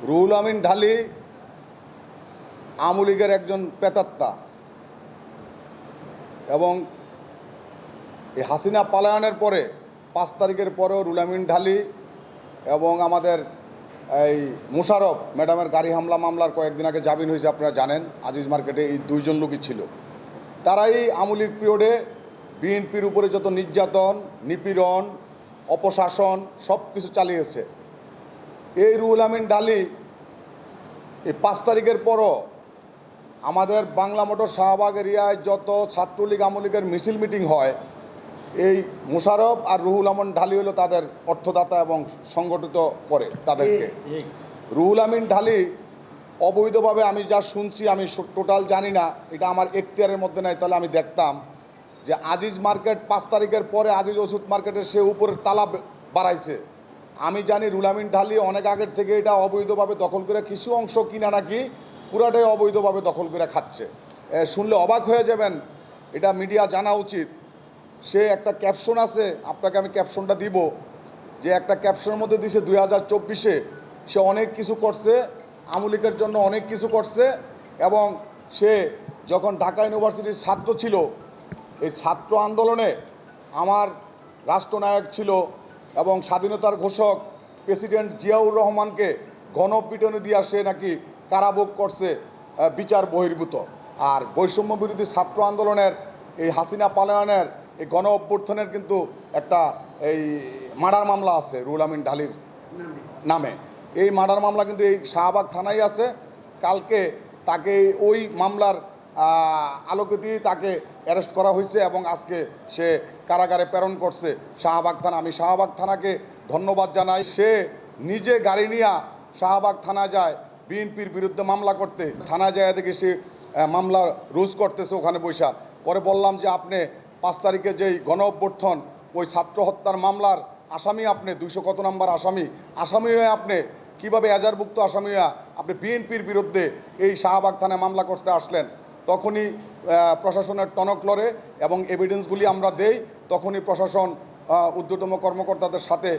রুহুল আমিন ঢালি আওয়ামী লীগের একজন প্রেতাত্মা এবং এই হাসিনা পলায়নের পরে 5 তারিখের পরেও রুহুল আমিন ঢালি এবং আমাদের এই মুশারফ ম্যাডামের গাড়ি হামলা মামলার কয়েকদিন আগে জামিন হয়েছে, আপনারা জানেন। আজিজ মার্কেটে এই দুইজন লোকই ছিল। তারাই আওয়ামী লীগ পিরিয়ডে বিএনপির উপরে যত নির্যাতন, নিপীড়ন, অপশাসন সব কিছু চালিয়েছে। এই রুহুল আমিন ঢালি এই 5 তারিখের পরও আমাদের বাংলা মোটর শাহবাগ এরিয়ায় যত ছাত্রলীগ আওয়ামী লীগের মিছিল মিটিং হয়, এই মুশারফ আর রুহুল আমিন ঢালি হলো তাদের অর্থদাতা এবং সংগঠিত করে তাদেরকে। রুহুল আমিন ঢালি অবৈধভাবে, আমি যা শুনছি, আমি টোটাল জানি না, এটা আমার এখতিয়ারের মধ্যে নাই, তাহলে আমি দেখতাম যে আজিজ মার্কেট 5 তারিখের পরে আজিজ ওষুধ মার্কেটের সে উপরের তালা বাড়াইছে। আমি জানি রুহুল আমিন ঢালি অনেক আগের থেকে এটা অবৈধভাবে দখল করে, কিছু অংশ কিনা নাকি পুরাটাই অবৈধভাবে দখল করে খাচ্ছে। শুনলে অবাক হয়ে যাবেন, এটা মিডিয়া জানা উচিত। সে একটা ক্যাপশন আছে, আপনাকে আমি ক্যাপশনটা দিব, যে একটা ক্যাপশনের মধ্যে দিছে 2024-এ সে অনেক কিছু করছে, আওয়ামী লীগের জন্য অনেক কিছু করছে। এবং সে যখন ঢাকা ইউনিভার্সিটির ছাত্র ছিল, এই ছাত্র আন্দোলনে আমার রাষ্ট্রনায়ক ছিল এবং স্বাধীনতার ঘোষক প্রেসিডেন্ট জিয়াউর রহমানকে গণপিটুনি দিয়ে সে নাকি কারাভোগ করছে, বিচার বহির্ভূত। আর বৈষম্য বিরোধী ছাত্র আন্দোলনের এই হাসিনা পলায়নের এই গণ অভ্যুত্থানের কিন্তু একটা এই মার্ডার মামলা আছে রুহুল আমিন ঢালির নামে। এই মার্ডার মামলা কিন্তু এই শাহবাগ থানায় আছে। কালকে তাকে ওই মামলার আলোকেতেই তাকে অ্যারেস্ট করা হয়েছে এবং আজকে সে কারাগারে প্রেরণ করছে শাহবাগ থানা। আমি শাহবাগ থানাকে ধন্যবাদ জানাই। সে নিজে গাড়ি নিয়ে শাহবাগ থানা যায় বিএনপির বিরুদ্ধে মামলা করতে। থানায় যায় দেখে সে মামলা রুজ করতেছে ওখানে বৈশা। পরে বললাম যে আপনি 5 তারিখে যেই গণ অভ্যুত্থান, ওই ছাত্র হত্যার মামলার আসামি, আপনি 200 কত নম্বর আসামি হয়ে আপনি কীভাবে এজাহারভুক্ত আসামি হয়ে আপনি বিএনপির বিরুদ্ধে এই শাহবাগ থানায় মামলা করতে আসলেন? তখনই প্রশাসনের টনক লড়ে এবং এভিডেন্সগুলি আমরা দেই। তখনই প্রশাসন ঊর্ধ্বতম কর্মকর্তাদের সাথে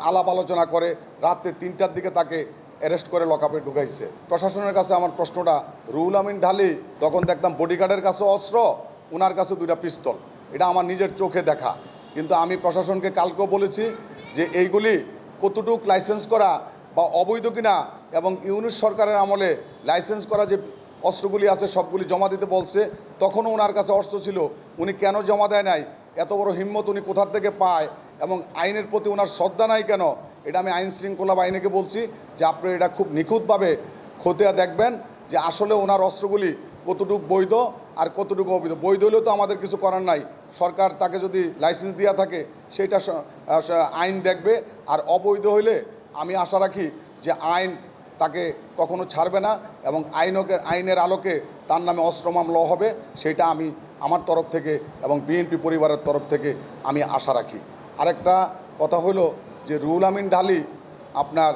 আলাপ আলোচনা করে রাতে 3টার দিকে তাকে অ্যারেস্ট করে লকআপে ঢুকাইছে। প্রশাসনের কাছে আমার প্রশ্নটা, রুহুল আমিন ঢালি তখন দেখতাম বডিগার্ডের কাছে অস্ত্র, ওনার কাছে 2টা পিস্তল, এটা আমার নিজের চোখে দেখা। কিন্তু আমি প্রশাসনকে কালকেও বলেছি যে এইগুলি কতটুক লাইসেন্স করা বা অবৈধ কিনা, এবং ইউনিট সরকারের আমলে লাইসেন্স করা যে অস্ত্রগুলি আছে সবগুলি জমা দিতে বলছে। তখনও ওনার কাছে অস্ত্র ছিল, উনি কেন জমা দেয় নাই? এত বড় হিম্মত উনি কোথার থেকে পায়? এবং আইনের প্রতি ওনার শ্রদ্ধা নাই কেন? এটা আমি আইন শৃঙ্খলা বাহিনীকে বলছি যে আপনি এটা খুব নিখুঁতভাবে খতিয়ে দেখবেন যে আসলে ওনার অস্ত্রগুলি কতটুকু বৈধ আর কতটুকু অবৈধ। বৈধ হলেও তো আমাদের কিছু করার নাই, সরকার তাকে যদি লাইসেন্স দেওয়া থাকে সেইটা আইন দেখবে। আর অবৈধ হইলে আমি আশা রাখি যে আইন তাকে কখনো ছাড়বে না এবং আইনের আলোকে তার নামে অস্ত্র মামলা হবে, সেটা আমি আমার তরফ থেকে এবং বিএনপি পরিবারের তরফ থেকে আমি আশা রাখি। আরেকটা কথা হলো যে রুহুল আমিন ঢালি আপনার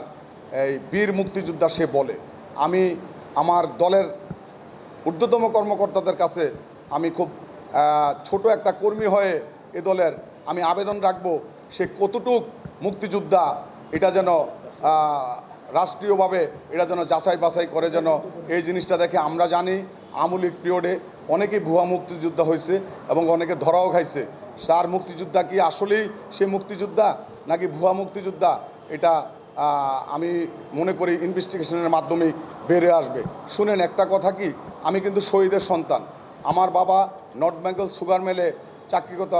এই বীর মুক্তিযোদ্ধা সে বলে। আমি আমার দলের ঊর্ধ্বতম কর্মকর্তাদের কাছে আমি খুব ছোট একটা কর্মী হয়ে এ দলের আমি আবেদন রাখবো, সে কতটুক মুক্তিযোদ্ধা এটা যেন রাষ্ট্রীয়ভাবে এটা যেন যাচাই বাছাই করে, যেন এই জিনিসটা দেখে। আমরা জানি আওয়ামী লীগ পিরিয়ডে অনেকেই ভুয়া মুক্তিযোদ্ধা হয়েছে এবং অনেকে ধরাও খাইছে। তার মুক্তিযোদ্ধা কি আসলেই সে মুক্তিযোদ্ধা নাকি ভুয়া মুক্তিযোদ্ধা, এটা আমি মনে করি ইনভেস্টিগেশনের মাধ্যমে বেরিয়ে আসবে। শুনেন একটা কথা কি, আমি কিন্তু শহীদের সন্তান। আমার বাবা নর্থ বেঙ্গল সুগার মিলে চাকরিগত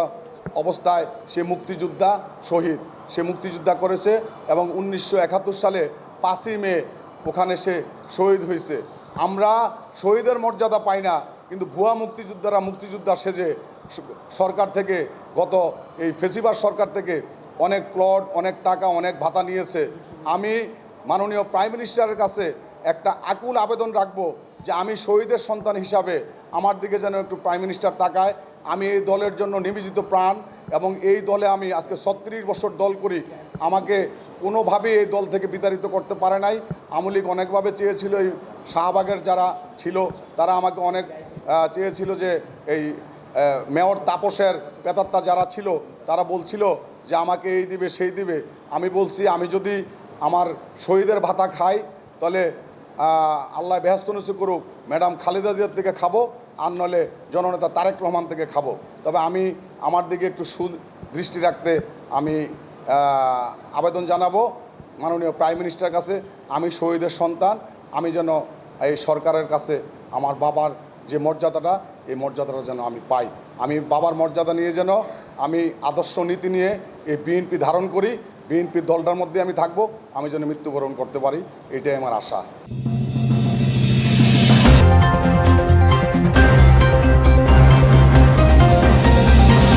অবস্থায় সে মুক্তিযোদ্ধা শহীদ, সে মুক্তিযোদ্ধা করেছে এবং 1971 সালে 5ই মে ওখানে সে শহীদ হয়েছে। আমরা শহীদের মর্যাদা পাই না, কিন্তু ভুয়া মুক্তিযোদ্ধারা মুক্তিযোদ্ধা সেজে সরকার থেকে, গত এই ফেসিবাদ সরকার থেকে অনেক প্লট, অনেক টাকা, অনেক ভাতা নিয়েছে। আমি মাননীয় প্রাইম মিনিস্টারের কাছে একটা আকুল আবেদন রাখবো যে আমি শহীদের সন্তান হিসাবে আমার দিকে যেন একটু প্রাইম মিনিস্টার তাকায়। আমি এই দলের জন্য নিবেদিত প্রাণ এবং এই দলে আমি আজকে 36 বছর দল করি। আমাকে কোনোভাবে এই দল থেকে বিতাড়িত করতে পারে নাই। আওয়ামী লীগ অনেকভাবে চেয়েছিল, এই শাহবাগের যারা ছিল তারা আমাকে অনেক চেয়েছিল যে এই মেয়র তাপসের প্রেতাত্মা যারা ছিল তারা বলছিল যে আমাকে এই দিবে সেই দিবে। আমি বলছি আমি যদি আমার শহীদের ভাতা খাই তাহলে আল্লাহ বেহেস্ত নসিব করুক, ম্যাডাম খালেদা জিয়ার থেকে খাবো, আর নলে জননেতা তারেক রহমান থেকে খাবো। তবে আমি আমার দিকে একটু সুদৃষ্টি রাখতে আমি আবেদন জানাবো মাননীয় প্রাইম মিনিস্টারের কাছে। আমি শহীদের সন্তান, আমি যেন এই সরকারের কাছে আমার বাবার যে মর্যাদাটা, এই মর্যাদাটা যেন আমি পাই। আমি বাবার মর্যাদা নিয়ে যেন আমি আদর্শ নীতি নিয়ে এই বিএনপি ধারণ করি, বিএনপি দলটার মধ্যে আমি থাকবো, আমি যেন মৃত্যুবরণ করতে পারি, এটাই আমার আশা।